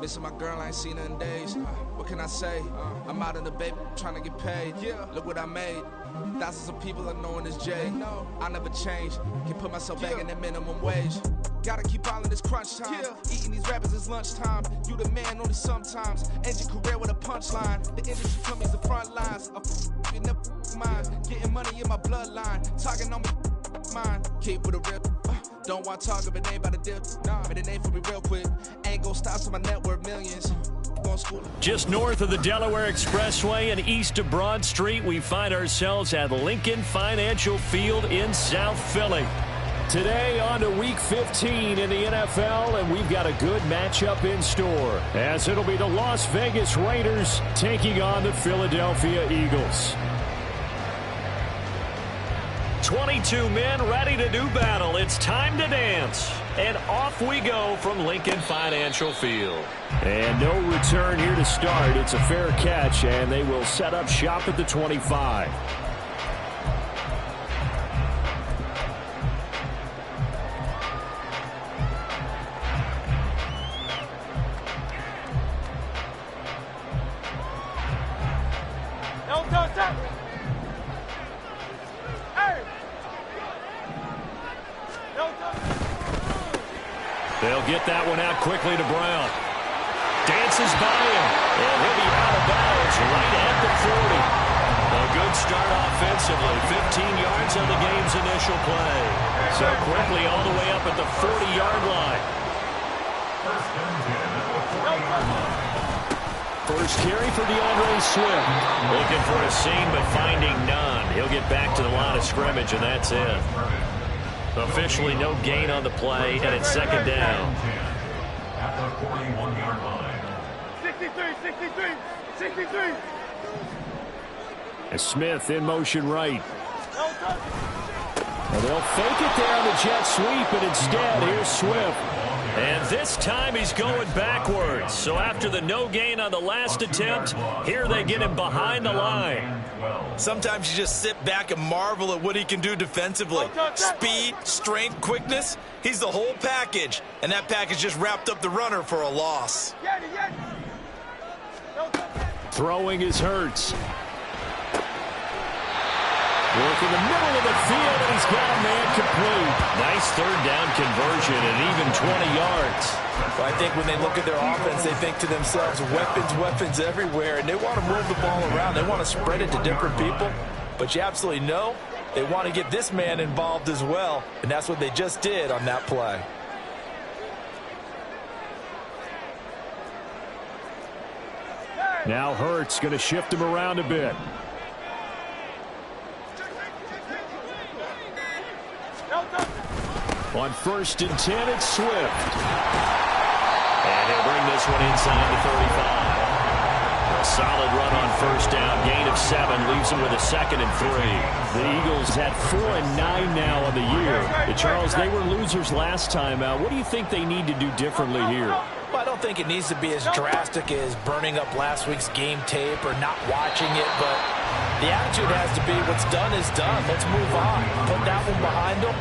Missing my girl, I ain't seen her in days. What can I say? I'm out in the baby, trying to get paid. Look what I made. Thousands of people are knowing this Jay. I never change. Can put myself back in the minimum wage. Gotta keep all in this crunch time. Eating these rappers is lunchtime. You the man only sometimes. End your career with a punchline. The industry told me the front lines. You never mind. Getting money in my bloodline. Talking on me mine. Keep with a real. Don't want to talk if it ain't about a dip. But it ain't for me real quick. Ain't gon' stop to my net worth millions. Just north of the Delaware Expressway and east of Broad Street, we find ourselves at Lincoln Financial Field in South Philly. Today on to Week 15 in the NFL, and we've got a good matchup in store, as it'll be the Las Vegas Raiders taking on the Philadelphia Eagles. 22 men ready to do battle. It's time to dance. And off we go from Lincoln Financial Field. And no return here to start. It's a fair catch, and they will set up shop at the 25. They'll get that one out quickly to Brown. Dances by him, and he'll be out of bounds right at the 40. A good start offensively. 15 yards on the game's initial play. So quickly all the way up at the 40-yard line. First carry for DeAndre Swift. Looking for a seam, but finding none. He'll get back to the line of scrimmage, and that's it. Officially no gain on the play, and it's second down. At the 41-yard line. 63. And Smith in motion right. And they'll fake it there on the jet sweep, and instead, here's Swift. And this time he's going backwards. So after the no gain on the last attempt, here they get him behind the line. Sometimes you just sit back and marvel at what he can do defensively. Speed, strength, quickness, he's the whole package. And that package just wrapped up the runner for a loss. Throwing is Hurts. Work in the middle of the field, and he's got a man complete. Nice third down conversion and even 20 yards. Well, I think when they look at their offense, they think to themselves, weapons everywhere, and they want to move the ball around. They want to spread it to different people, but you absolutely know they want to get this man involved as well, and that's what they just did on that play. Now Hurts going to shift him around a bit. On 1st and 10, it's Swift. And he'll bring this one inside the 35. A solid run on first down. Gain of 7 leaves him with a 2nd and 3. The Eagles at 4-9 now on the year. Charles, they were losers last time out. What do you think they need to do differently here? Well, I don't think it needs to be as drastic as burning up last week's game tape or not watching it, but the attitude has to be what's done is done. Let's move on. Put that one behind them,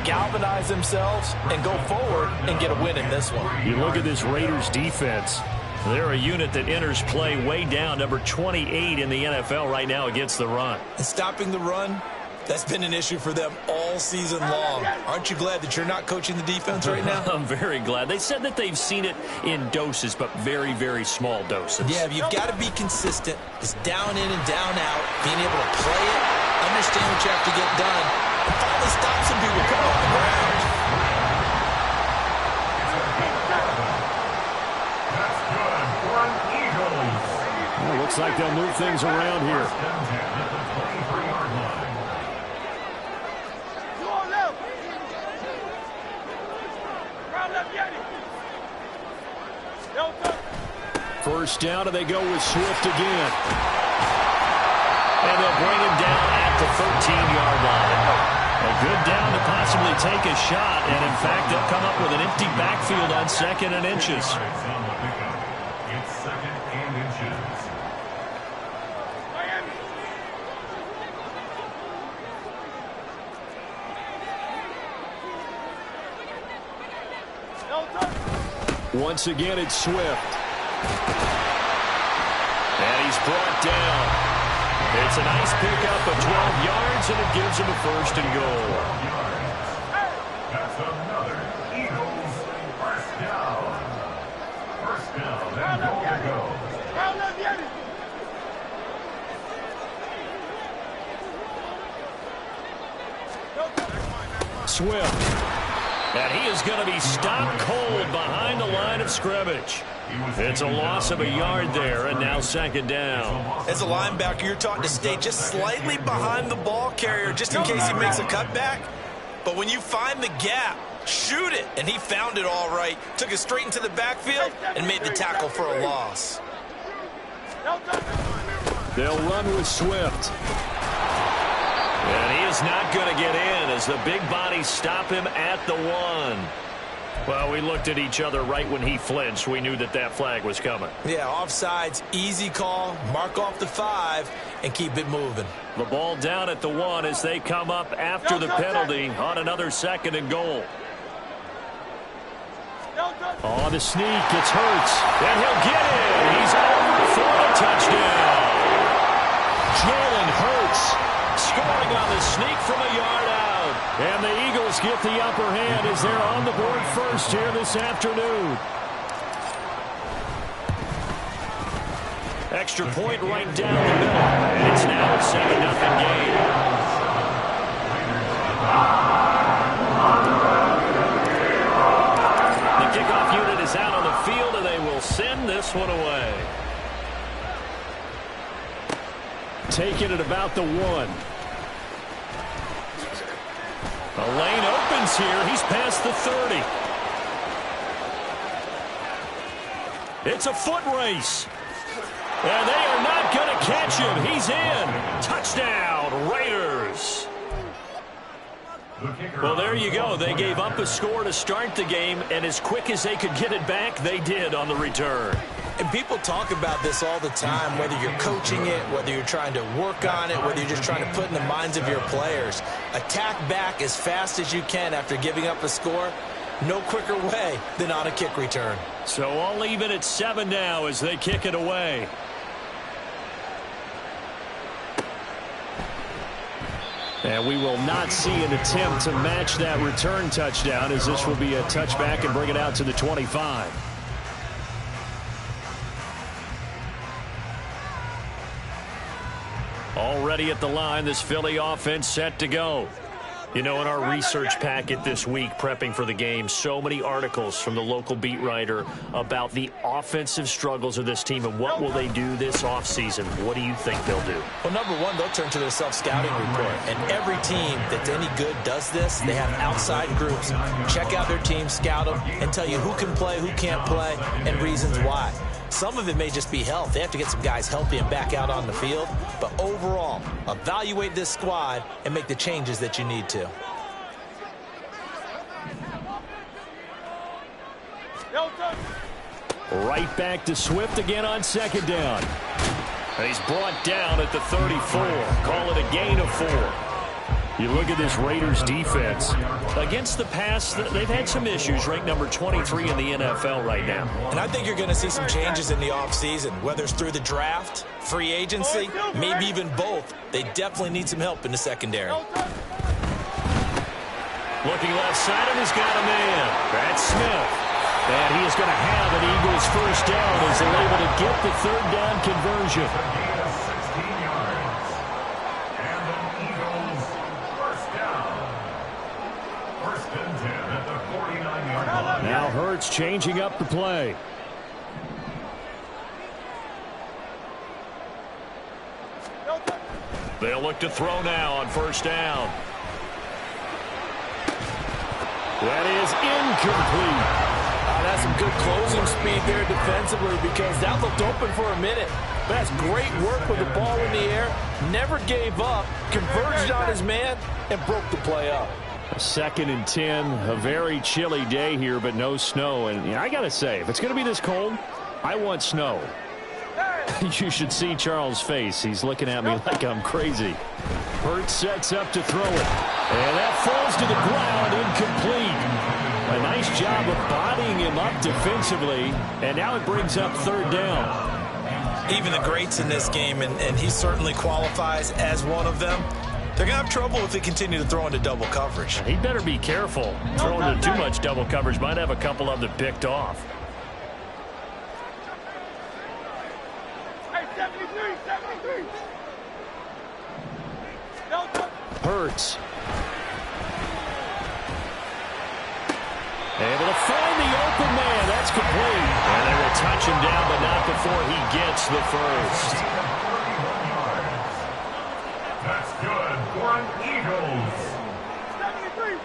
galvanize themselves, and go forward and get a win in this one. You look at this Raiders defense. They're a unit that enters play way down, number 28 in the NFL right now against the run. And stopping the run, that's been an issue for them all season long. Aren't you glad that you're not coaching the defense right now? I'm very glad. They said that they've seen it in doses, but very, very small doses. Yeah, you've got to be consistent. It's down in and down out. Being able to play it, understand what you have to get done, and finally stop some people coming on the ground. Well, looks like they'll move things around here. First down, and they go with Swift again. And they'll bring him down at the 13-yard line. A good down to possibly take a shot, and in fact, they'll come up with an empty backfield on 2nd and inches. It's 2nd and inches. Once again, it's Swift. And he's brought down. It's a nice pickup of 12 yards, and it gives him a first and goal. That's another Eagles first down. First down and goal to go. Swift. And he is going to be stopped cold behind the line of scrimmage. It's a loss of a yard there, and now second down. As a linebacker, you're taught to stay just slightly behind the ball carrier just in case he makes a cutback. But when you find the gap, shoot it. And he found it all right. Took it straight into the backfield and made the tackle for a loss. They'll run with Swift. And he is not going to get in as the big bodies stop him at the 1. Well, we looked at each other right when he flinched. We knew that that flag was coming. Yeah, offsides, easy call, mark off the 5, and keep it moving. The ball down at the 1 as they come up after the penalty on another second and goal. On the sneak, it's Hurts, and he'll get it. He's over for a touchdown. Jalen Hurts scoring on the sneak from a yard out. And the Eagles get the upper hand as they're on the board first here this afternoon. Extra point right down the middle. And it's now a 7-0 game. The kickoff unit is out on the field, and they will send this one away. Taking it about the 1. The lane opens here. He's past the 30. It's a foot race. And they are not going to catch him. He's in. Touchdown, Raiders. Well, there you go. They gave up a score to start the game, and as quick as they could get it back, they did on the return. And people talk about this all the time, whether you're coaching it, whether you're trying to work on it, whether you're just trying to put in the minds of your players. Attack back as fast as you can after giving up a score. No quicker way than on a kick return. So all even at 7 now as they kick it away. And we will not see an attempt to match that return touchdown, as this will be a touchback and bring it out to the 25. Already at the line, this Philly offense set to go. You know, in our research packet this week, prepping for the game, so many articles from the local beat writer about the offensive struggles of this team and what will they do this offseason. What do you think they'll do? Well, number one, they'll turn to their self-scouting report. And every team that's any good does this. They have outside groups. Check out their team, scout them, and tell you who can play, who can't play, and reasons why. Some of it may just be health. They have to get some guys healthy and back out on the field. But overall, evaluate this squad and make the changes that you need to. Right back to Swift again on second down. And he's brought down at the 34. Call it a gain of 4. You look at this Raiders defense. Against the pass, they've had some issues, ranked number 23 in the NFL right now. And I think you're going to see some changes in the offseason, whether it's through the draft, free agency, maybe even both. They definitely need some help in the secondary. Looking left side, and he's got a man. That's Smith. And he is going to have an Eagles first down as they're able to get the third down conversion. Now Hurts changing up the play. They'll look to throw now on first down. That is incomplete. That's some good closing speed there defensively because that looked open for a minute. But that's great work with the ball in the air. Never gave up, converged on his man, and broke the play up. 2nd and 10, a very chilly day here, but no snow. And I got to say, if it's going to be this cold, I want snow. You should see Charles' face. He's looking at me like I'm crazy. Hurts sets up to throw it. And that falls to the ground, incomplete. A nice nice job of bodying him up defensively, and now it brings up third down. Even the greats in this game, and he certainly qualifies as one of them, they're going to have trouble if they continue to throw into double coverage. He better be careful. Throwing into too much double coverage might have a couple of them picked off. Hurts. Able to find the open man. That's complete. And they will touch him down, but not before he gets the first. That's good for an Eagles. 73.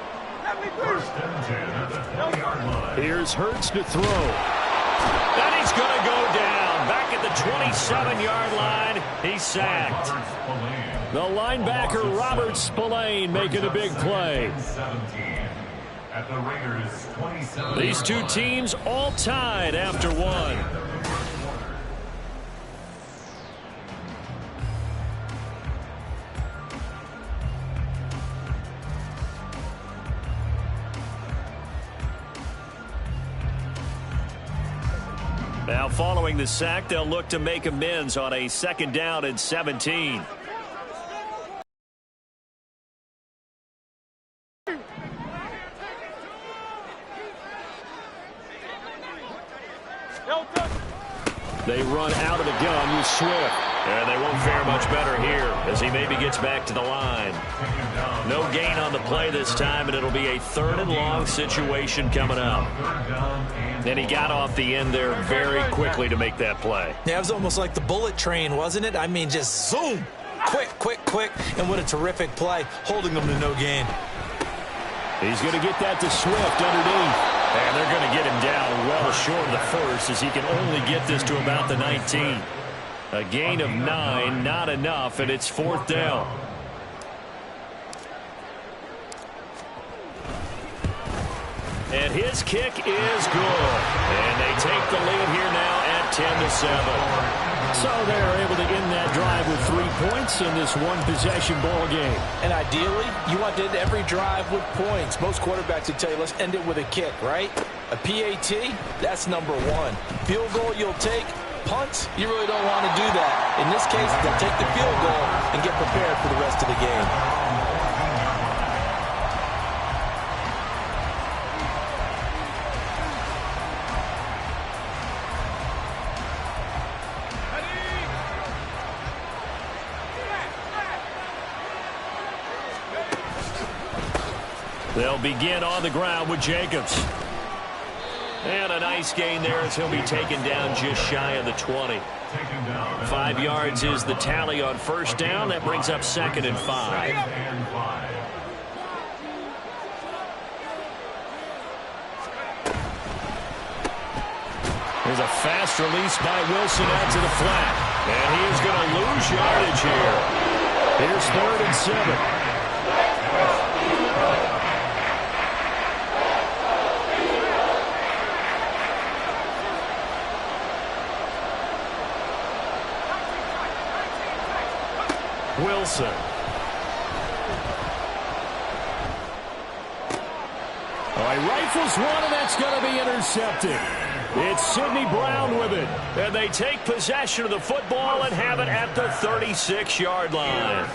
First and 10 at the 20-yard line. Here's Hurts to throw. And he's going to go down. Back at the 27-yard line. He's sacked. The linebacker, Robert Spillane, making a big play. 17 at the Raiders 27. These two teams all tied after one. Now following the sack, they'll look to make amends on a 2nd down and 17. They run out of the gun with Swift. And they won't fare much better here as he maybe gets back to the line. No gain on the play this time, and it'll be a 3rd and long situation coming up. And he got off the end there very quickly to make that play. Yeah, it was almost like the bullet train, wasn't it? I mean, just zoom. Quick, quick, quick. And what a terrific play, holding them to no gain. He's going to get that to Swift underneath. And they're going to get him down well short of the first as he can only get this to about the 19. A gain of 9, not enough, and it's 4th down. And his kick is good. And they take the lead here now at 10-7. So they're able to end that drive with 3 points in this one-possession ball game. And ideally, you want to end every drive with points. Most quarterbacks would tell you, let's end it with a kick, right? A PAT, that's number 1. Field goal you'll take. Punts, you really don't want to do that. In this case, they'll take the field goal and get prepared for the rest of the game. They'll begin on the ground with Jacobs. And a nice gain there as he'll be taken down just shy of the 20. 5 yards is the tally on 1st down. That brings up 2nd and 5. There's a fast release by Wilson out to the flat. And he is going to lose yardage here. Here's 3rd and 7. Wilson. All right, rifles one, and that's going to be intercepted. It's Sidney Brown with it. And they take possession of the football and have it at the 36-yard line.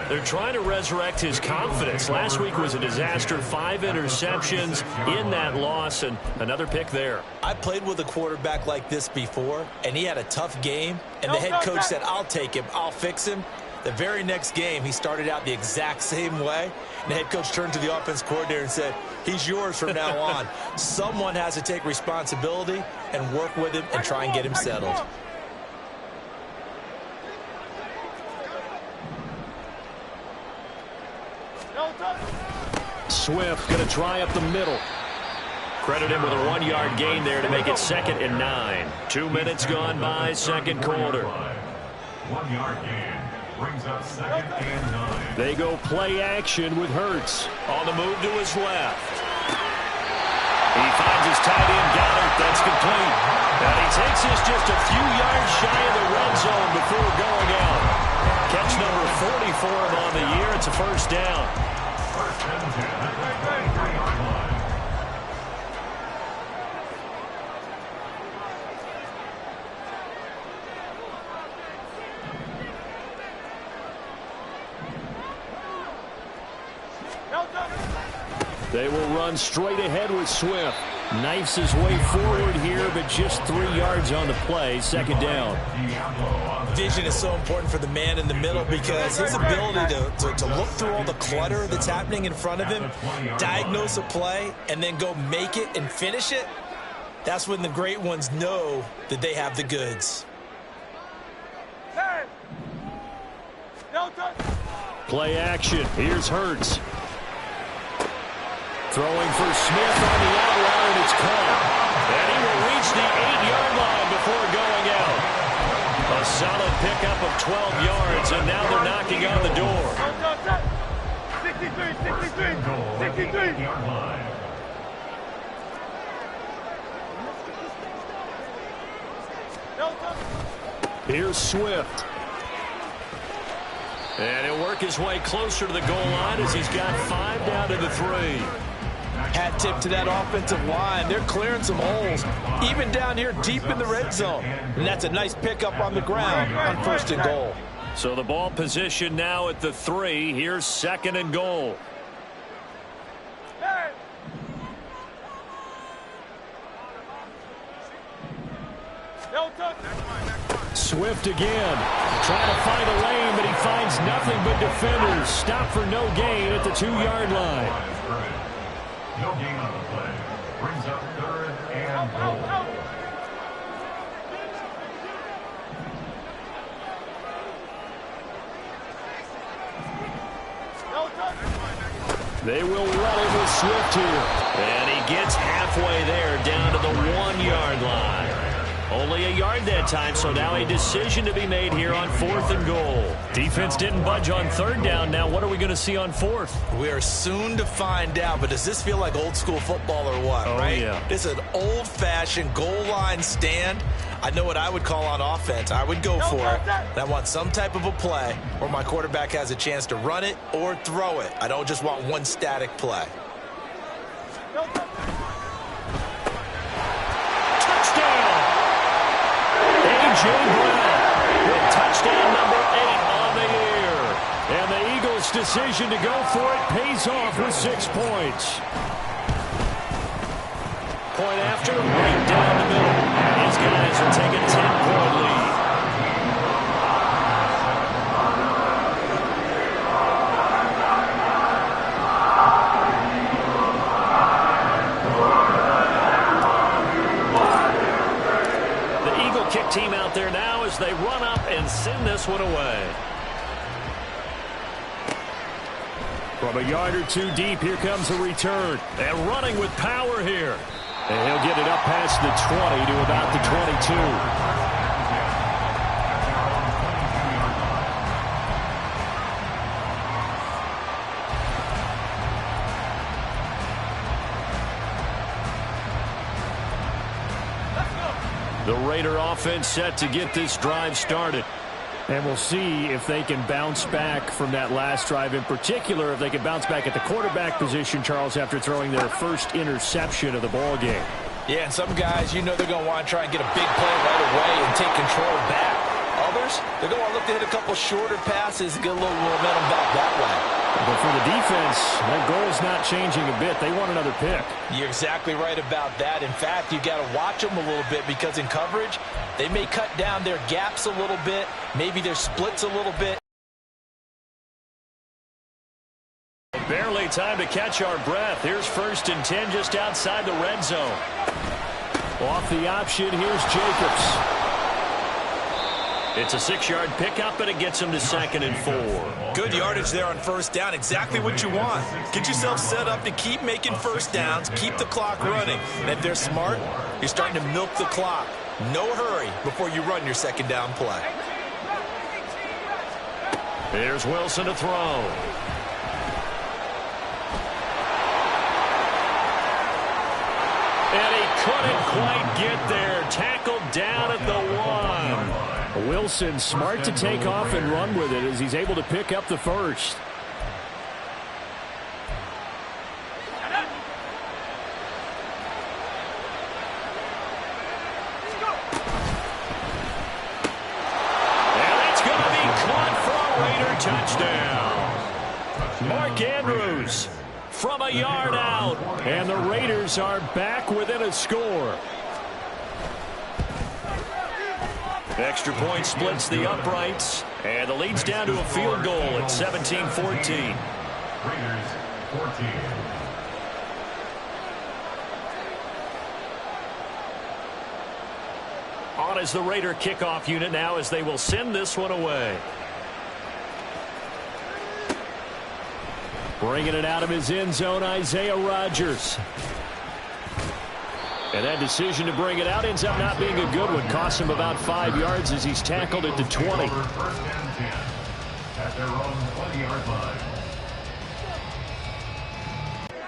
They're trying to resurrect his confidence. Last week was a disaster. 5 interceptions in that loss, and another pick there. I played with a quarterback like this before, and he had a tough game, and the head coach said, I'll take him, I'll fix him. The very next game, he started out the exact same way. And the head coach turned to the offense coordinator and said, he's yours from now on. Someone has to take responsibility and work with him and try and get him settled. Swift going to try up the middle. Credit him with a 1-yard gain there to make it 2nd and 9. 2 minutes gone by, 2nd quarter. 1-yard gain. Brings up 2nd and 9. They go play action with Hurts. On the move to his left. He finds his tight end, Goddard. That's complete. And he takes this just a few yards shy of the red zone before going out. Catch number 40 for him on the year. It's a 1st down. 1st and 10 at the 33-yard line. They will run straight ahead with Swift. Knifes his way forward here, but just 3 yards on the play. Second down. Vision is so important for the man in the middle because his ability to look through all the clutter that's happening in front of him, diagnose a play, and then go make it and finish it, that's when the great ones know that they have the goods. Play action. Here's Hurts. Throwing for Smith on the outline. It's caught. And he will reach the 8-yard line before going out. A solid pickup of 12 yards, and now they're knocking on the door. 63. Here's Swift. And he'll work his way closer to the goal line as he's got 5 down to the 3. Hat tip to that offensive line. They're clearing some holes, even down here deep in the red zone. And that's a nice pickup on the ground on 1st and goal. So the ball position now at the 3. Here's 2nd and goal. Swift again, trying to find a lane, but he finds nothing but defenders. Stop for no gain at the 2-yard line. No gain on the play. Brings up 3rd and goal. They will run it with Swift here. And he gets halfway there, down to the 1-yard line. Only a yard that time, so now a decision to be made here on 4th and goal. Defense didn't budge on 3rd down. Now what are we going to see on 4th? We are soon to find out, but does this feel like old school football or what, right? Yeah. It's an old-fashioned goal line stand. I know what I would call on offense. I would go for it. And I want some type of a play where my quarterback has a chance to run it or throw it. I don't just want one static play. Touchdown! A.J. Brown with touchdown number 8 on the year. And the Eagles' decision to go for it pays off with 6 points. Point after, right down the middle. And these guys will take a 10-point lead. The Eagle kick team out there now as they run up and send this one away. From a yard or 2 deep, here comes a return. And running with power here. And he'll get it up past the 20 to about the 22. The Raider offense set to get this drive started. And we'll see if they can bounce back from that last drive. In particular, if they can bounce back at the quarterback position, Charles, after throwing their first interception of the ball game. Yeah, and some guys, you know they're going to want to try and get a big play right away and take control back. Others, they're going to look to hit a couple shorter passes and get a little momentum back that way. But for the defense, their goal is not changing a bit. They want another pick. You're exactly right about that. In fact, you got to watch them a little bit because in coverage, they may cut down their gaps a little bit, maybe their splits a little bit. Barely time to catch our breath. Here's 1st and 10 just outside the red zone. Off the option, here's Jacobs. It's a 6-yard pickup, and it gets them to 2nd and 4. Good yardage there on 1st down. Exactly what you want. Get yourself set up to keep making 1st downs, keep the clock running. And if they're smart, you're starting to milk the clock. No hurry before you run your 2nd down play. Here's Wilson to throw. And he couldn't quite get there. Tackled down at the 1. Wilson smart to take off and run with it as he's able to pick up the first. And it's going to be caught for a Raider touchdown. Mark Andrews from a yard out. And the Raiders are back within a score. Extra point splits the uprights. And the lead's down to a field goal at 17-14. Raiders 14. On is the Raider kickoff unit now as they will send this one away. Bringing it out of his end zone, Isaiah Rodgers. And that decision to bring it out ends up not being a good one. Costs him about 5 yards as he's tackled at the 20. First and 10 at their own 20-yard line.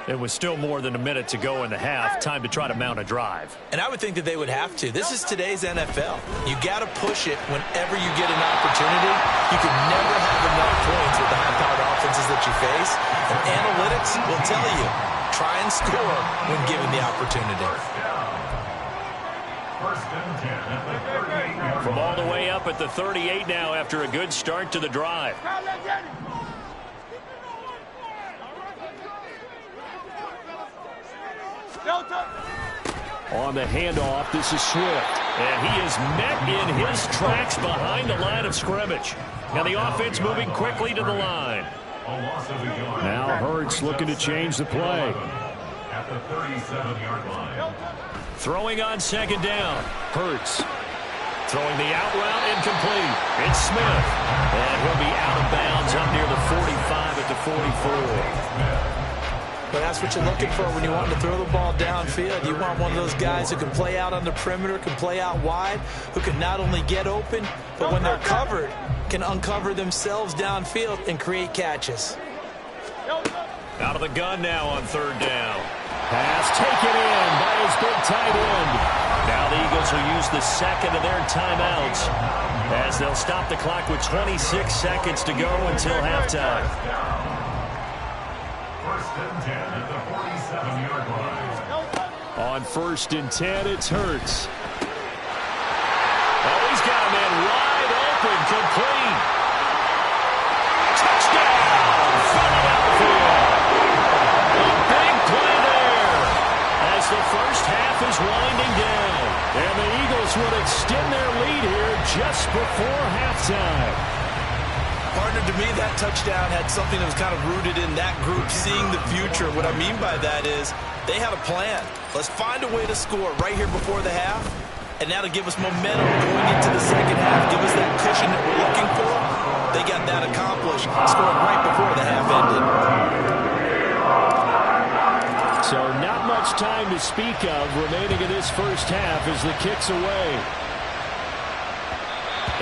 It was still more than a minute to go in the half. Time to try to mount a drive. And I would think that they would have to. This is today's NFL. You got to push it whenever you get an opportunity. You can never have enough points with the high-powered offenses that you face. And analytics will tell you, try and score when given the opportunity. First and 10 at the 38-yard From all the way up at the 38 now after a good start to the drive. On the handoff, this is Swift. And he is met in his tracks behind the line of scrimmage. Now the offense moving quickly to the line. Now Hurts looking to change the play. At the 37-yard line. Throwing on second down. Hurts. Throwing the out route incomplete. It's Smith. And he'll be out of bounds up near the 45 at the 44. But that's what you're looking for when you want to throw the ball downfield. You want one of those guys who can play out on the perimeter, can play out wide, who can not only get open, but when they're covered, can uncover themselves downfield and create catches. Out of the gun now on third down. Pass taken in by his big tight end. Now the Eagles will use the second of their timeouts as they'll stop the clock with 26 seconds to go until halftime. First and 10 at the 47-yard line. On first and 10, it's Hurts. Oh, he's got a man wide open, complete. Touchdown, Philadelphia. A big play there as the first half is winding down. And the Eagles would extend their lead here just before halftime. Partner, to me, that touchdown had something that was kind of rooted in that group seeing the future. What I mean by that is they had a plan. Let's find a way to score right here before the half, and that'll give us momentum going into the second half, give us that cushion that we're looking for. They got that accomplished, scoring right before the half ended. So not much time to speak of remaining in this first half as the kick's away.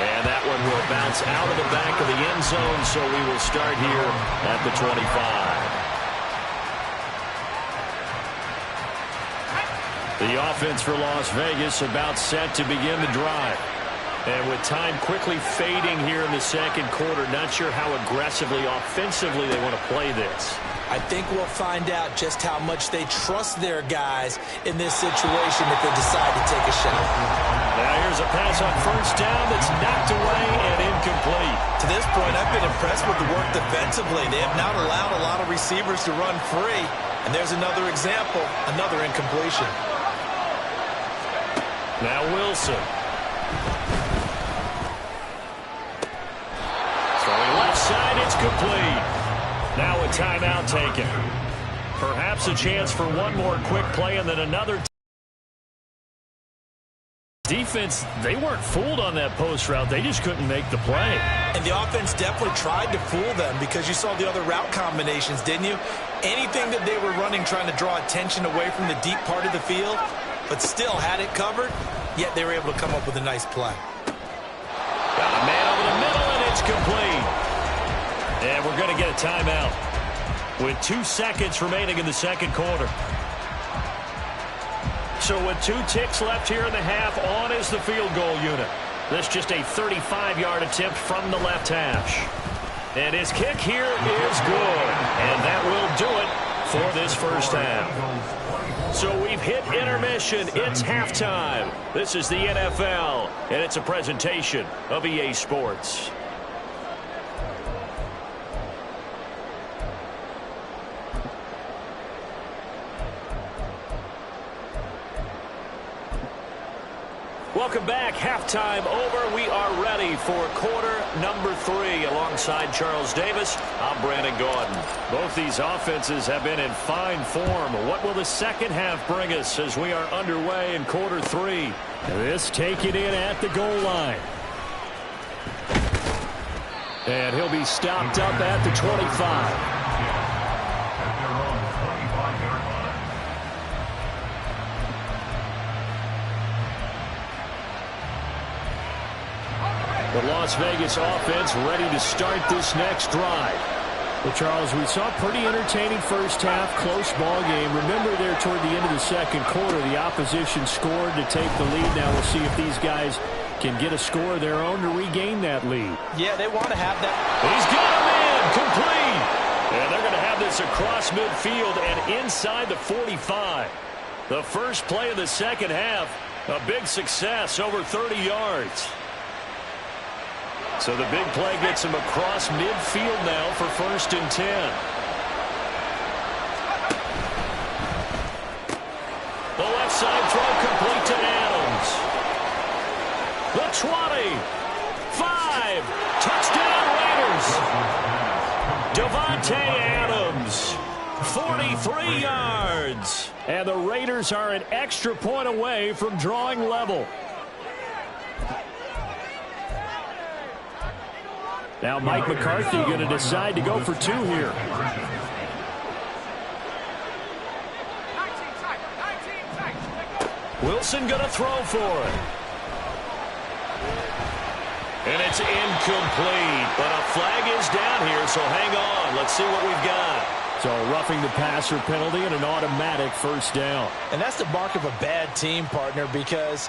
And that one will bounce out of the back of the end zone, so we will start here at the 25. The offense for Las Vegas about set to begin the drive. And with time quickly fading here in the second quarter, not sure how aggressively, offensively they want to play this. I think we'll find out just how much they trust their guys in this situation if they decide to take a shot. Now here's a pass on first down that's knocked away and incomplete. To this point, I've been impressed with the work defensively. They have not allowed a lot of receivers to run free. And there's another example, another incompletion. Now Wilson. Throwing left side, it's complete. Now a timeout taken. Perhaps a chance for one more quick play and then another. Defense, they weren't fooled on that post route. They just couldn't make the play. And the offense definitely tried to fool them because you saw the other route combinations, didn't you? Anything that they were running trying to draw attention away from the deep part of the field, but still had it covered, yet they were able to come up with a nice play. Got a man over the middle, and it's complete. And we're going to get a timeout with 2 seconds remaining in the second quarter. So with 2 ticks left here in the half, on is the field goal unit. That's just a 35-yard attempt from the left hash. And his kick here is good. And that will do it for this first half. So we've hit intermission. It's halftime. This is the NFL, and it's a presentation of EA Sports. Welcome back. Halftime over. We are ready for quarter number 3. Alongside Charles Davis, I'm Brandon Gaudin. Both these offenses have been in fine form. What will the second half bring us as we are underway in quarter 3? This taken in at the goal line. And he'll be stopped up at the 25. The Las Vegas offense ready to start this next drive. Well, Charles, we saw a pretty entertaining first half, close ball game. Remember there toward the end of the second quarter, the opposition scored to take the lead. Now we'll see if these guys can get a score of their own to regain that lead. Yeah, they want to have that. He's got him in, complete. And they're going to have this across midfield and inside the 45. The first play of the second half, a big success, over 30 yards. So the big play gets him across midfield now for 1st and 10. The left side throw complete to Adams. The 20. 5. Touchdown Raiders. Davante Adams. 43 yards. And the Raiders are an extra point away from drawing level. Now Mike McCarthy going to decide to go for 2 here. Wilson going to throw for it. And it's incomplete. But a flag is down here, so hang on. Let's see what we've got. So roughing the passer penalty and an automatic first down. And that's the mark of a bad team, partner, because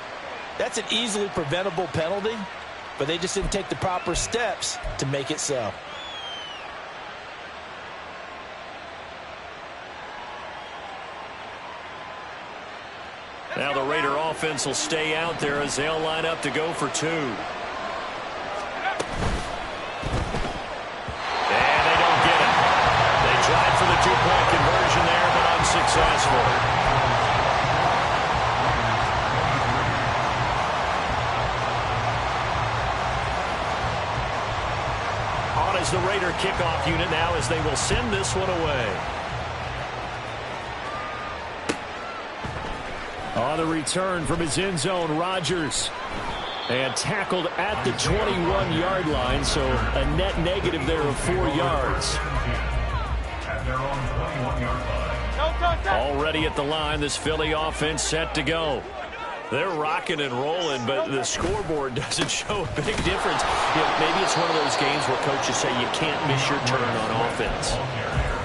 that's an easily preventable penalty. But they just didn't take the proper steps to make it so. Now the Raider offense will stay out there as they'll line up to go for 2. And they don't get it. They tried for the 2-point conversion there, but unsuccessful. Is the Raider kickoff unit now as they will send this one away. On the return from his end zone, Rodgers. And tackled at the 21-yard line, so a net negative there of 4 yards. Already at the line, this Philly offense set to go. They're rocking and rolling, but the scoreboard doesn't show a big difference. You know, maybe it's one of those games where coaches say you can't miss your turn on offense.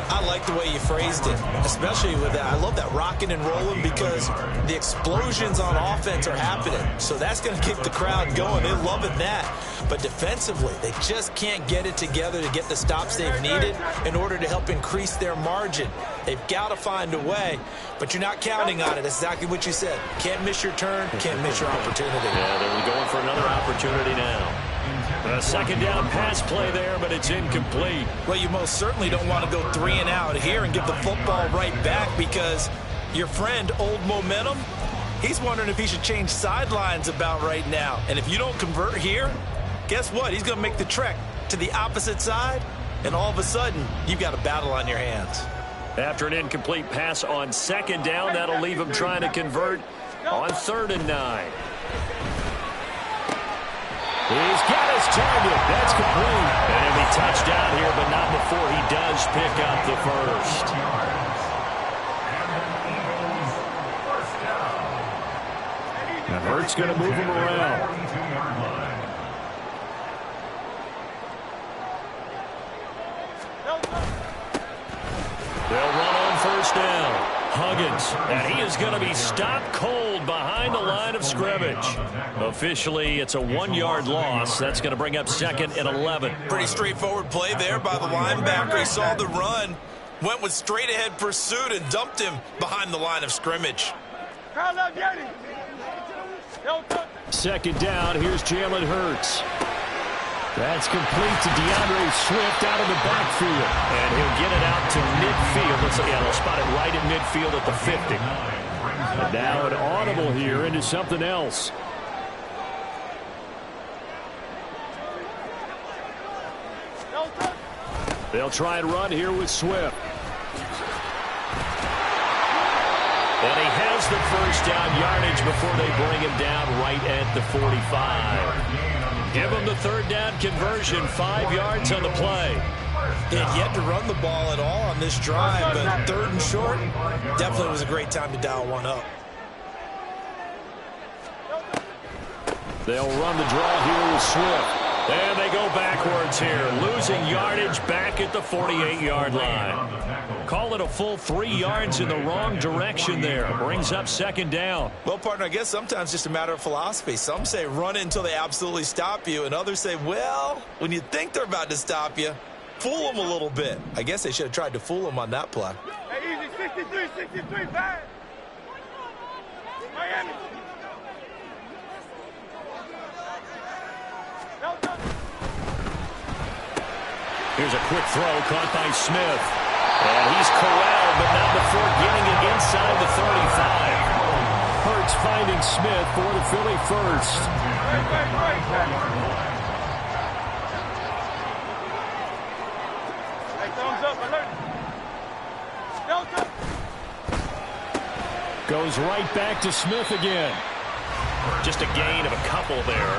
I like the way you phrased it, especially with that. I love that rocking and rolling because the explosions on offense are happening. So that's going to keep the crowd going. They're loving that. But defensively, they just can't get it together to get the stops they've needed in order to help increase their margin. They've got to find a way, but you're not counting on it. That's exactly what you said. Can't miss your turn, can't miss your opportunity. Yeah, they're going for another opportunity now. A second down pass play there, but it's incomplete. Well, you most certainly don't want to go 3 and out here and give the football right back because your friend, Old Momentum, he's wondering if he should change sidelines about right now. And if you don't convert here, guess what? He's going to make the trek to the opposite side, and all of a sudden, you've got a battle on your hands. After an incomplete pass on second down, that'll leave him trying to convert on 3rd and 9. He's got his target. That's complete. And he'll be touchdown here, but not before he does pick up the first. And Hurts going to move him around. They'll run on 1st down. Huggins, and he is going to be stopped cold behind the line of scrimmage. Officially, it's a 1-yard loss. That's going to bring up 2nd and 11. Pretty straightforward play there by the linebacker. He saw the run, went with straight-ahead pursuit, and dumped him behind the line of scrimmage. 2nd down, here's Jalen Hurts. That's complete to DeAndre Swift out of the backfield. And he'll get it out to midfield. They'll spot it right at midfield at the 50. And now an audible here into something else. They'll try and run here with Swift. And he has the first down yardage before they bring him down right at the 45. Give him the third down conversion, 5 yards on the play. They had yet to run the ball at all on this drive, but third and short, definitely was a great time to dial one up. They'll run the draw here with Swift. And they go backwards here, losing yardage back at the 48-yard line. Call it a full 3 yards in the wrong direction there. Brings up second down. Well, partner, I guess sometimes just a matter of philosophy. Some say run it until they absolutely stop you, and others say, well, when you think they're about to stop you, fool them a little bit. I guess they should have tried to fool them on that play. Hey, easy, 63, bad. Miami. Here's a quick throw caught by Smith. And he's corralled, but not before getting it inside the 35. Hurts finding Smith for the Philly first. Hey, thumbs up, alert. Delta. Goes right back to Smith again. Just a gain of a couple there.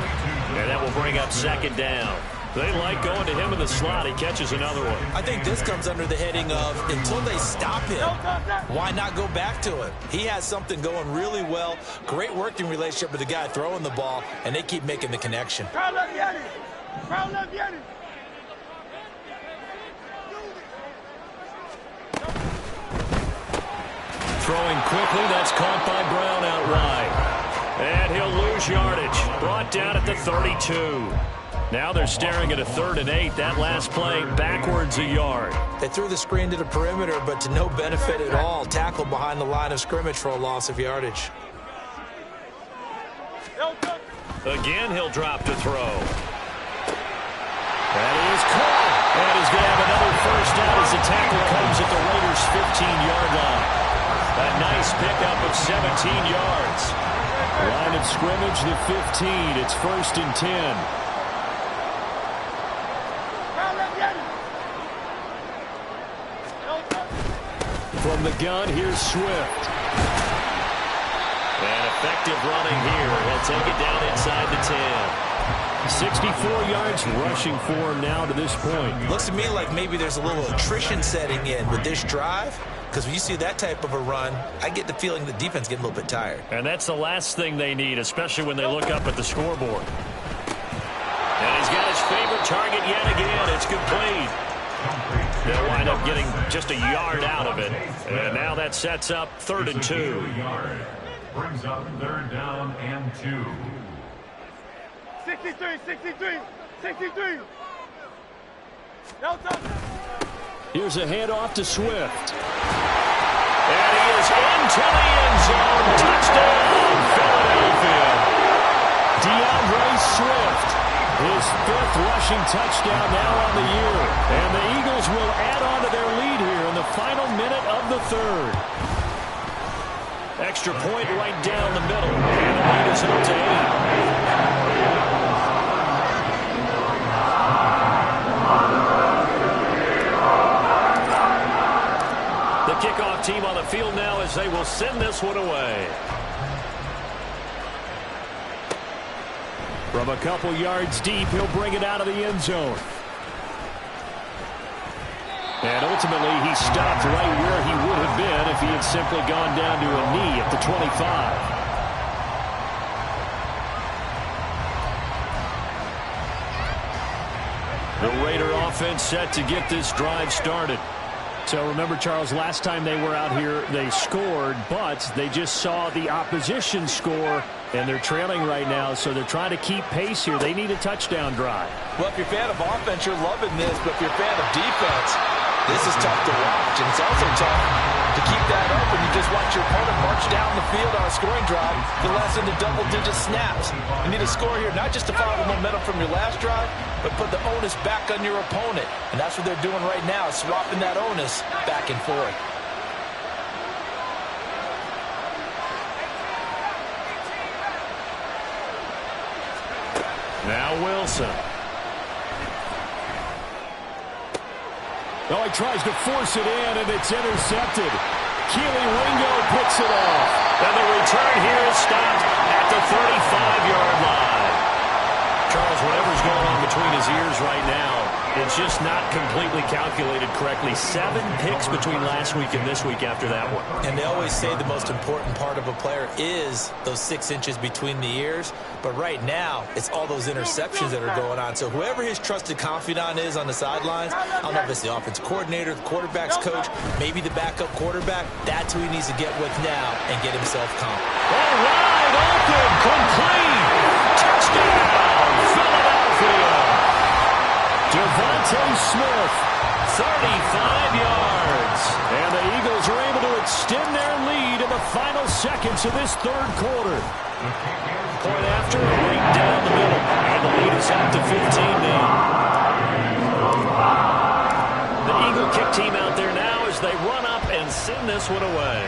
And that will bring up second down. They like going to him in the slot. He catches another one. I think this comes under the heading of until they stop him, why not go back to it? He has something going really well. Great working relationship with the guy throwing the ball, and they keep making the connection. Crowd left Yanni. Crowd left Yanni. Throwing quickly. That's caught by Brown out wide. And he'll lose yardage. Brought down at the 32. Now they're staring at a 3rd and 8. That last play backwards a yard. They threw the screen to the perimeter, but to no benefit at all. Tackled behind the line of scrimmage for a loss of yardage. Again, he'll drop to throw. That is caught. And he's going to have another first down as the tackle comes at the Raiders' 15-yard line. A nice pickup of 17 yards. Line of scrimmage, the 15. It's 1st and 10. From the gun, here's Swift. And effective running here. He'll take it down inside the 10. 64 yards rushing for him now to this point. Looks to me like maybe there's a little attrition setting in with this drive, because when you see that type of a run, I get the feeling the defense getting a little bit tired. And that's the last thing they need, especially when they look up at the scoreboard. And he's got his favorite target yet again. It's complete. They'll wind up getting just a yard out of it. And now that sets up 3rd and 2. Brings up 3rd down and 2. 63. Delta. Here's a handoff to Swift. And he is into the end zone. Touchdown, Philadelphia. DeAndre Swift. His 5th rushing touchdown now on the year. And the Eagles will add on to their lead here in the final minute of the 3rd. Extra point right down the middle. And the lead is up to 8. The kickoff team on the field now as they will send this one away. From a couple yards deep, he'll bring it out of the end zone. And ultimately, he stopped right where he would have been if he had simply gone down to a knee at the 25. The Raider offense set to get this drive started. So remember, Charles, last time they were out here, they scored, but they just saw the opposition score, and they're trailing right now, so they're trying to keep pace here. They need a touchdown drive. Well, if you're a fan of offense, you're loving this, but if you're a fan of defense, this is tough to watch, and it's also tough to keep that up when you just watch your opponent march down the field on a scoring drive for less than the double-digit snaps. You need a score here, not just to follow the momentum from your last drive, but put the onus back on your opponent. And that's what they're doing right now, swapping that onus back and forth. Now Wilson. Oh, he tries to force it in, and it's intercepted. Keely Ringo picks it off. And the return here is stopped at the 35-yard line. Charles, whatever's going on between his ears right now, it's just not completely calculated correctly. 7 picks between last week and this week after that one. And they always say the most important part of a player is those 6 inches between the ears. But right now, it's all those interceptions that are going on. So whoever his trusted confidant is on the sidelines, I don't know if it's the offense coordinator, the quarterback's coach, maybe the backup quarterback, that's who he needs to get with now and get himself calm. All right, open, complete, touchdown, Philadelphia. Devontae Smith, 35 yards. And the Eagles are able to extend their lead in the final seconds of this third quarter. Point after, right down the middle. And the lead is up to 15 now. The Eagle kick team out there now as they run up and send this one away.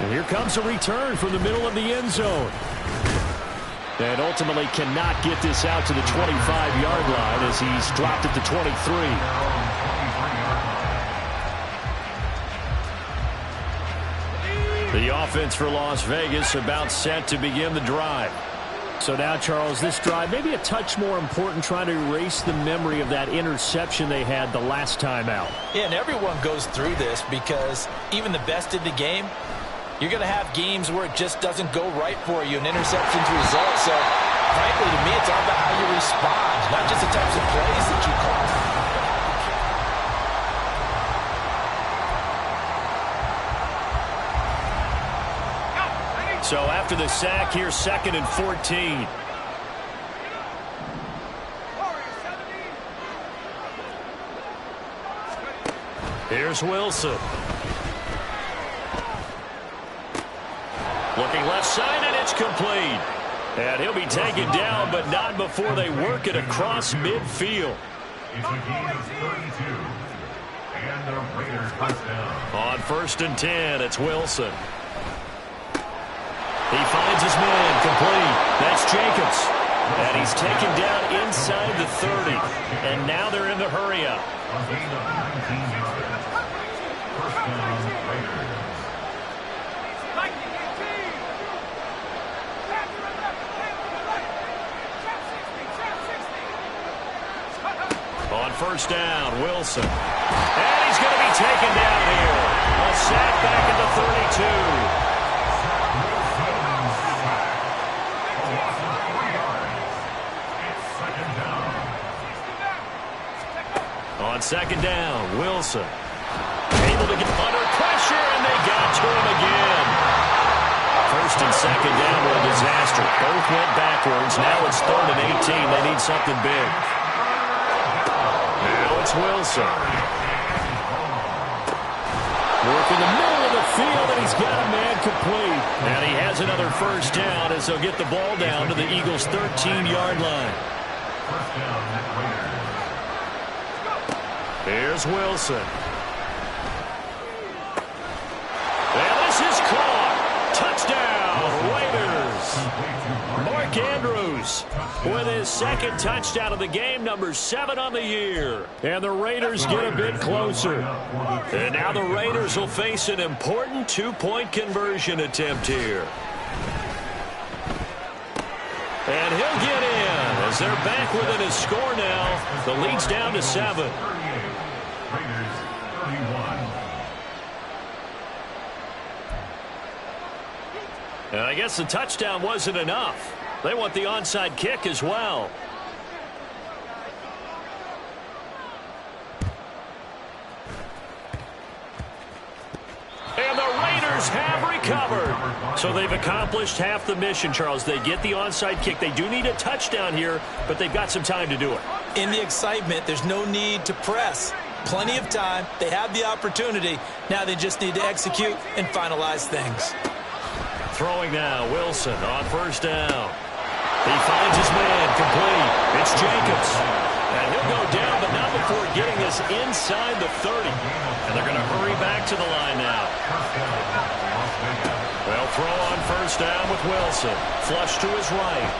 And here comes a return from the middle of the end zone. And ultimately cannot get this out to the 25-yard line as he's dropped it to 23. The offense for Las Vegas about set to begin the drive. So now, Charles, this drive maybe a touch more important, trying to erase the memory of that interception they had the last time out. Yeah, and everyone goes through this because even the best in the game, you're going to have games where it just doesn't go right for you, an interception's result. So, frankly, to me, it's all about how you respond, not just the types of plays that you call. So after the sack, here's 2nd and 14. Here's Wilson. Looking left side, and it's complete. And he'll be taken down, but not before they work it across midfield. It's a gain of 32. And the Raiders touchdown. On 1st and 10, it's Wilson. He finds his man, complete. That's Jacobs. And he's taken down inside the 30. And now they're in the hurry-up. A gain of 19 yards. First down, Raiders. On 1st down, Wilson. And he's going to be taken down here. A sack back at the 32. On 2nd down, Wilson. Able to get under pressure, and they got to him again. 1st and 2nd down were a disaster. Both went backwards. Now it's 3rd and 18. They need something big. Now it's Wilson. Working the middle of the field, and he's got a man complete. And he has another 1st down as they'll get the ball down to the Eagles' 13-yard line. First down, Raiders. Here's Wilson. And this is caught. Touchdown, Raiders. Mark Andrews with his 2nd touchdown of the game, number 7 on the year. And the Raiders get a bit closer. And now the Raiders will face an important 2-point conversion attempt here. And he'll get in as they're back within a score now. The lead's down to 7. Raiders 31. And I guess the touchdown wasn't enough. They want the onside kick as well. And the Raiders have recovered. So they've accomplished half the mission, Charles. They get the onside kick. They do need a touchdown here, but they've got some time to do it. In the excitement, there's no need to press. Plenty of time. They have the opportunity. Now they just need to execute and finalize things. Throwing now, Wilson on 1st down. He finds his man, complete. It's Jacobs. And he'll go down, but not before getting this inside the 30. And they're going to hurry back to the line now. They'll throw on 1st down with Wilson. Flush to his right.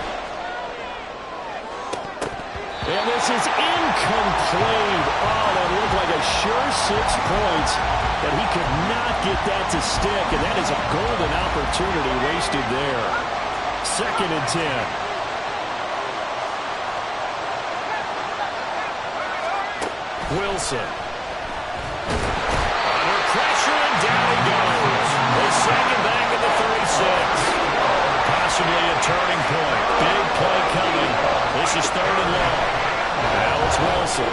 And this is incomplete. Oh, that looked like a sure 6 points, but he could not get that to stick, and that is a golden opportunity wasted there. 2nd and 10. Wilson. Under pressure, and down he goes. They send him back at the 36. Possibly a turning point. Big play coming. This is 3rd and long. Now it's Wilson.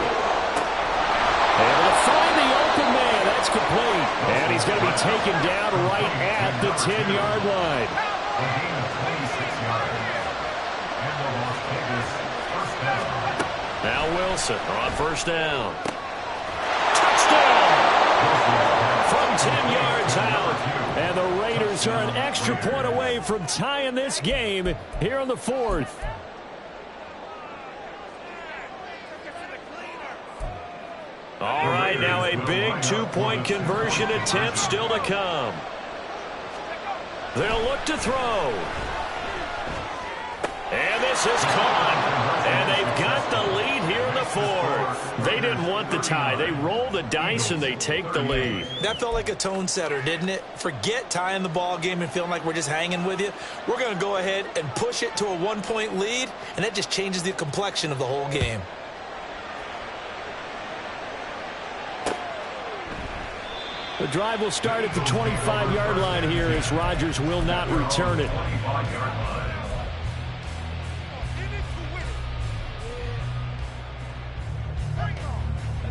Able to find the open man. That's complete. And he's going to be taken down right at the 10-yard line. Now Wilson on 1st down. Touchdown! From 10 yards out. And the Raiders are an extra point away from tying this game here in the 4th. All right, now a big 2-point conversion attempt still to come. They'll look to throw. And this is caught. And they've got the lead here in the 4th. They didn't want the tie. They roll the dice and they take the lead. That felt like a tone setter, didn't it? Forget tying the ball game and feeling like we're just hanging with you. We're going to go ahead and push it to a 1-point lead, and that just changes the complexion of the whole game. The drive will start at the 25-yard line here as Rodgers will not return it.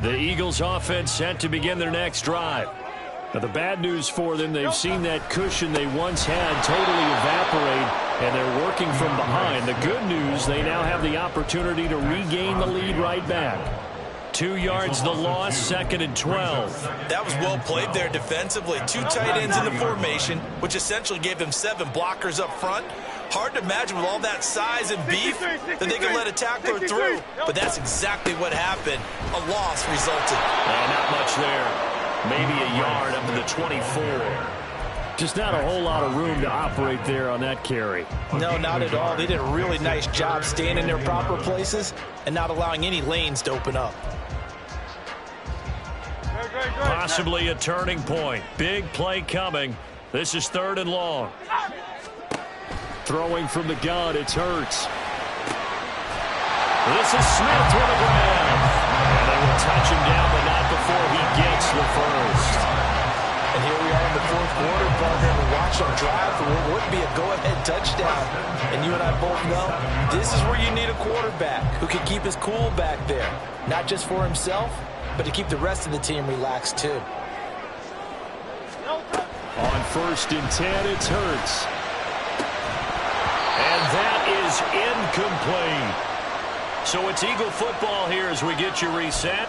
The Eagles offense set to begin their next drive. Now the bad news for them, they've seen that cushion they once had totally evaporate, and they're working from behind. The good news, they now have the opportunity to regain the lead right back. 2 yards the loss, 2nd and 12. That was well played there defensively. 2 tight ends in the formation, which essentially gave them 7 blockers up front. Hard to imagine with all that size and beef that they could let a tackler through. But that's exactly what happened. A loss resulted. Not much there. Maybe a yard up to the 24. Just not a whole lot of room to operate there on that carry. No, not at all. They did a really nice job staying in their proper places and not allowing any lanes to open up. Possibly a turning point. Big play coming. This is 3rd and long. Throwing from the gun, it's Hurts. This is Smith with a grab. And they will touch him down, but not before he gets the first. And here we are in the 4th quarter, partner, and we watch them drive for what would be a go-ahead touchdown. And you and I both know this is where you need a quarterback who can keep his cool back there. Not just for himself, but to keep the rest of the team relaxed too. On 1st and 10, it's Hurts. And that is incomplete. So it's Eagle football here as we get you reset.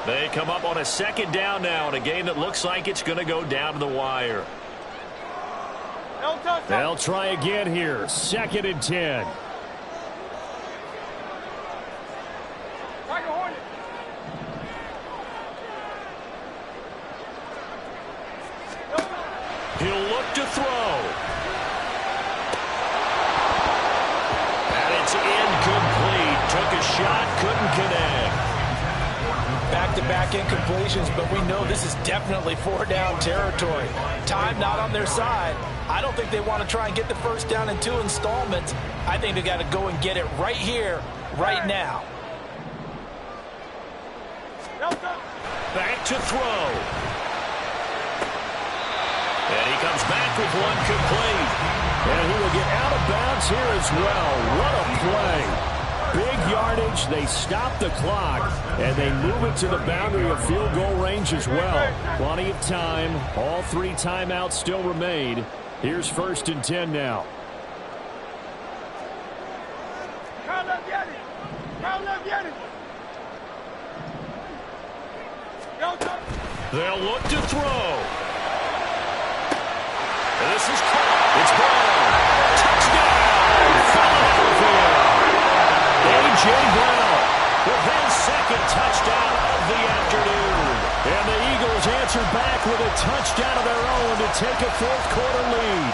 They come up on a 2nd down now in a game that looks like it's going to go down to the wire. They'll try again here. 2nd and 10. He'll look to throw. And it's incomplete. Took a shot, couldn't connect. Back-to-back incompletions, but we know this is definitely 4-down territory. Time not on their side. I don't think they want to try and get the first down in 2 installments. I think they got to go and get it right here, right now. Back to throw. And he comes back with one complete. And he will get out of bounds here as well. What a play. Big yardage. They stop the clock. And they move it to the boundary of field goal range as well. Plenty of time. All 3 timeouts still remain. Here's 1st and 10 now. They'll look to throw. This is caught. It's Brown. Touchdown. Philadelphia. A.J. Brown with his 2nd touchdown of the afternoon. And the Eagles answer back with a touchdown of their own to take a 4th quarter lead.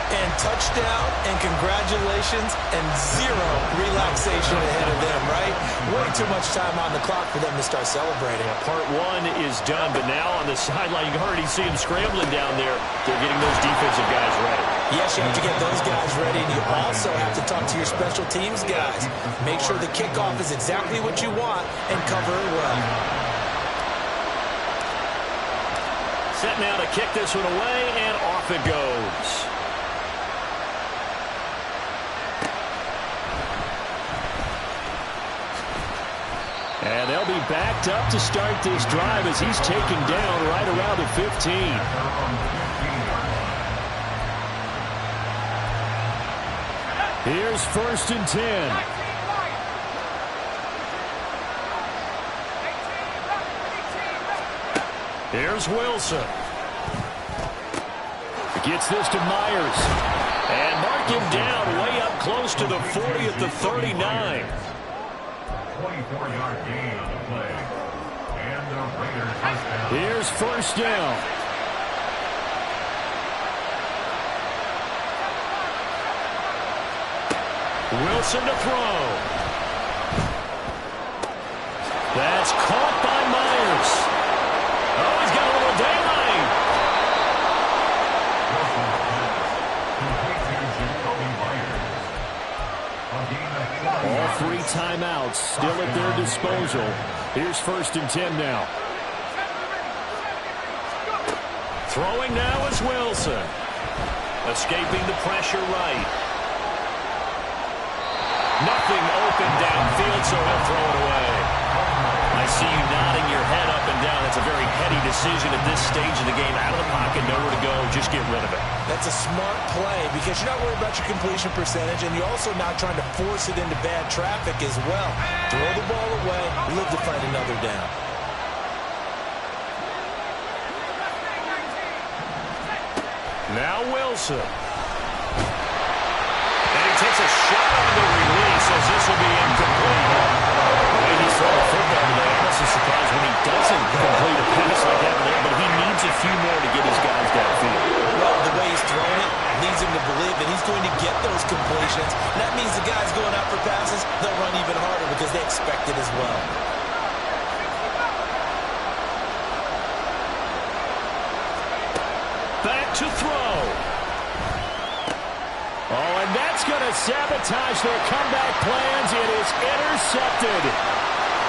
And touchdown and congratulations and zero relaxation ahead of them, right? Way too much time on the clock for them to start celebrating. Yeah, part one is done, but now on the sideline, you can already see them scrambling down there. They're getting those defensive guys ready. Yes, you have to get those guys ready, and you also have to talk to your special teams guys. Make sure the kickoff is exactly what you want and cover it well. Set now to kick this one away, and off it goes. And they'll be backed up to start this drive as he's taken down right around the 15. Here's 1st and 10. Here's Wilson. Gets this to Myers. And mark him down way up close to the 40 at the 39. 24-yard gain on the play. And the Raiders touchdown. Here's 1st down. Wilson to throw. That's caught by Myers. Oh, he's got a little daylight. All 3 timeouts still at their disposal. Here's 1st and 10 now. Throwing now is Wilson. Escaping the pressure right. Nothing open downfield, so he'll throw it away. I see you nodding your head up and down. It's a very heady decision at this stage of the game. Out of the pocket, nowhere to go. Just get rid of it. That's a smart play because you're not worried about your completion percentage, and you're also not trying to force it into bad traffic as well. Throw the ball away, live to fight another down. Now Wilson. And he takes a shot on the release as this will be incomplete. He's throwing a football today. I'm also surprised when he doesn't complete a pass like that there, but he needs a few more to get his guys downfield. Well, the way he's throwing it leads him to believe that he's going to get those completions. And that means the guys going out for passes, they'll run even harder because they expect it as well. Back to throw. Oh, and that's going to sabotage their comeback plans. It is intercepted.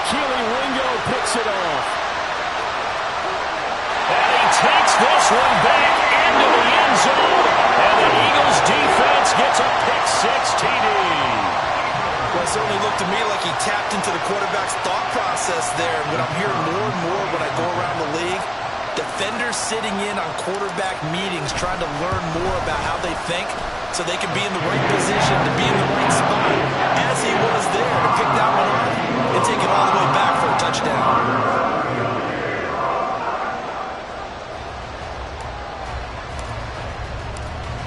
Keely Ringo picks it off. And he takes this one back into the end zone. And the Eagles defense gets a pick-6 TD. Well, it certainly looked to me like he tapped into the quarterback's thought process there. What I'm hearing more and more when I go around the league, defenders sitting in on quarterback meetings trying to learn more about how they think so they can be in the right position to be in the right spot. As he was there to pick that one off and take it all the way back for a touchdown.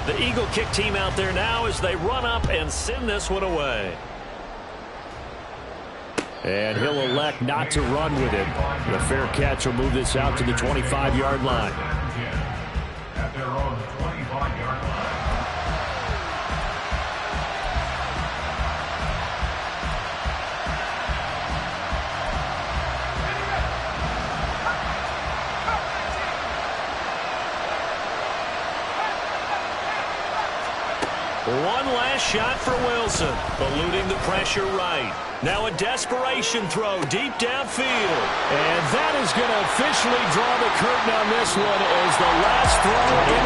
The Eagle kick team out there now as they run up and send this one away. And he'll elect not to run with it. The fair catch will move this out to the 25-yard line. At their own 25-yard line. One last shot for Wilson, eluding the pressure right. Now a desperation throw deep downfield. And that is going to officially draw the curtain on this one as the last throw in